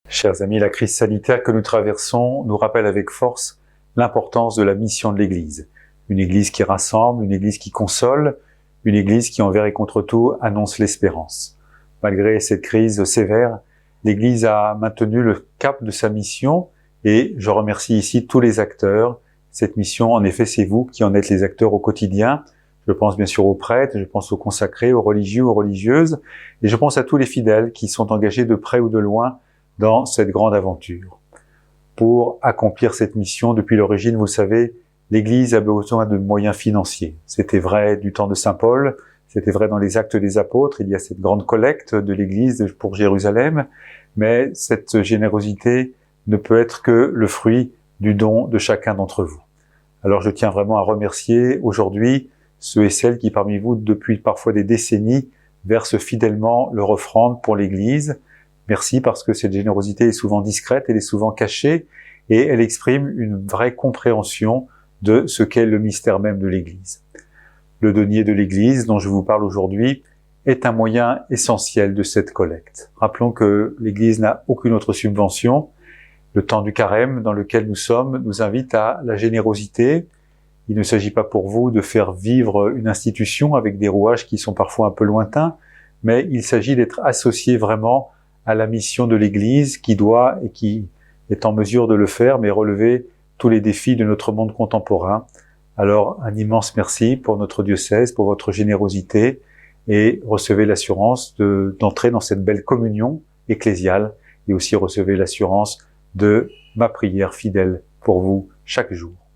Chers amis, la crise sanitaire que nous traversons nous rappelle avec force l'importance de la mission de l'Église. Une Église qui rassemble, une Église qui console, une Église qui envers et contre tout annonce l'espérance. Malgré cette crise sévère, l'Église a maintenu le cap de sa mission et je remercie ici tous les acteurs. Cette mission, en effet, c'est vous qui en êtes les acteurs au quotidien. Je pense bien sûr aux prêtres, je pense aux consacrés, aux religieux, aux religieuses, et je pense à tous les fidèles qui sont engagés de près ou de loin dans cette grande aventure. Pour accomplir cette mission, depuis l'origine, vous le savez, l'Église a besoin de moyens financiers. C'était vrai du temps de Saint Paul, c'était vrai dans les Actes des Apôtres, il y a cette grande collecte de l'Église pour Jérusalem, mais cette générosité ne peut être que le fruit du don de chacun d'entre vous. Alors je tiens vraiment à remercier aujourd'hui ceux et celles qui parmi vous, depuis parfois des décennies, versent fidèlement leur offrande pour l'Église. Merci parce que cette générosité est souvent discrète, elle est souvent cachée et elle exprime une vraie compréhension de ce qu'est le mystère même de l'Église. Le denier de l'Église, dont je vous parle aujourd'hui, est un moyen essentiel de cette collecte. Rappelons que l'Église n'a aucune autre subvention. Le temps du carême dans lequel nous sommes nous invite à la générosité. Il ne s'agit pas pour vous de faire vivre une institution avec des rouages qui sont parfois un peu lointains, mais il s'agit d'être associé vraiment à la mission de l'Église qui doit et qui est en mesure de le faire, mais relever tous les défis de notre monde contemporain. Alors, un immense merci pour notre diocèse, pour votre générosité, et recevez l'assurance d'entrer dans cette belle communion ecclésiale, et aussi recevez l'assurance de ma prière fidèle pour vous chaque jour.